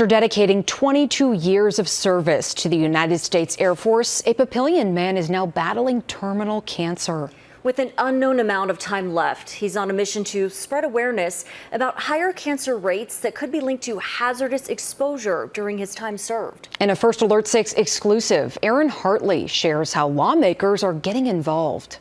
After dedicating 22 years of service to the United States Air Force, a Papillion man is now battling terminal cancer. With an unknown amount of time left, he's on a mission to spread awareness about higher cancer rates that could be linked to hazardous exposure during his time served. In a First Alert 6 exclusive, Aaron Hartley shares how lawmakers are getting involved.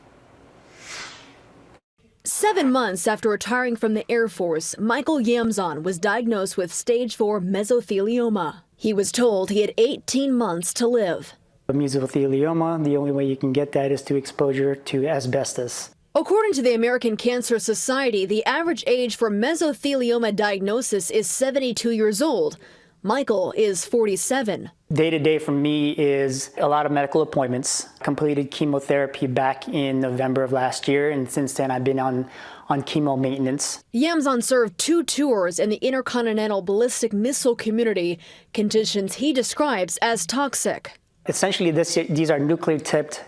7 months after retiring from the Air Force, Michael Yamzon was diagnosed with stage 4 mesothelioma. He was told he had 18 months to live. Mesothelioma, the only way you can get that is through exposure to asbestos. According to the American Cancer Society, the average age for mesothelioma diagnosis is 72 years old. Michael is 47. Day-to-day for me is a lot of medical appointments. Completed chemotherapy back in November of last year, and since then I've been on chemo maintenance. Yamzon served 2 tours in the intercontinental ballistic missile community, conditions he describes as toxic. Essentially, these are nuclear-tipped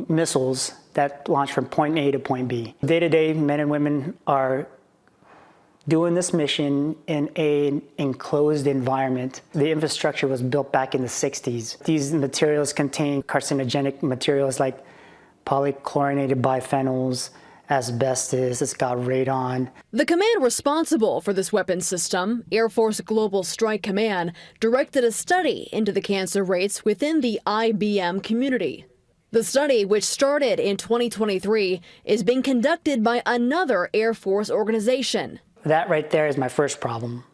missiles that launch from point A to point B. Day-to-day, men and women are doing this mission in an enclosed environment. The infrastructure was built back in the 60s. These materials contain carcinogenic materials like polychlorinated biphenyls, asbestos, it's got radon. The command responsible for this weapons system, Air Force Global Strike Command, directed a study into the cancer rates within the IBM community. The study, which started in 2023, is being conducted by another Air Force organization. That right there is my first problem.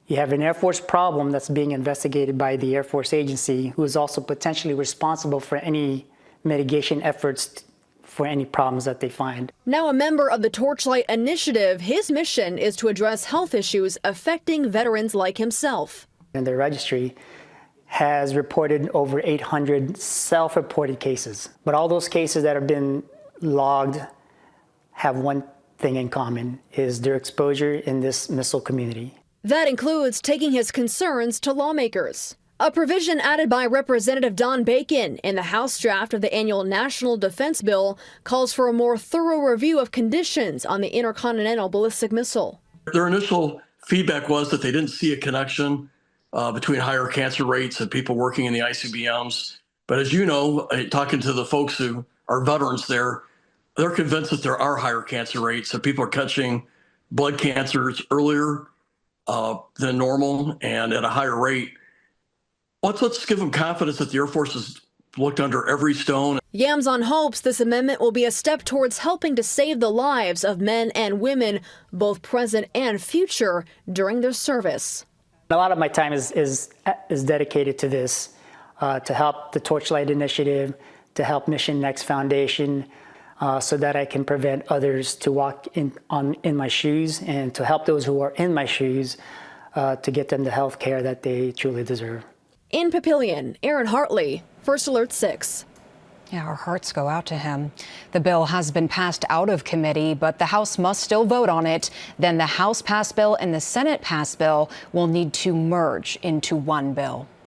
You have an Air Force problem that's being investigated by the Air Force agency, who is also potentially responsible for any mitigation efforts for any problems that they find. Now a member of the Torchlight Initiative, his mission is to address health issues affecting veterans like himself. And the registry has reported over 800 self-reported cases. But all those cases that have been logged have one thing in common, is their exposure in this missile community. That includes taking his concerns to lawmakers. A provision added by Representative Don Bacon in the House draft of the annual National Defense Bill calls for a more thorough review of conditions on the intercontinental ballistic missile. Their initial feedback was that they didn't see a connection between higher cancer rates and people working in the ICBMs. But as you know, talking to the folks who are veterans there, they're convinced that there are higher cancer rates, that people are catching blood cancers earlier than normal and at a higher rate. Let's give them confidence that the Air Force has looked under every stone. Yamzon hopes this amendment will be a step towards helping to save the lives of men and women, both present and future, during their service. A lot of my time is dedicated to this, to help the Torchlight Initiative, to help Mission Next Foundation, so that I can prevent others to walk in my shoes, and to help those who are in my shoes to get them the health care that they truly deserve. In Papillion, Aaron Hartley, First Alert 6. Yeah, our hearts go out to him. The bill has been passed out of committee, but the House must still vote on it. Then the House passed bill and the Senate passed bill will need to merge into one bill.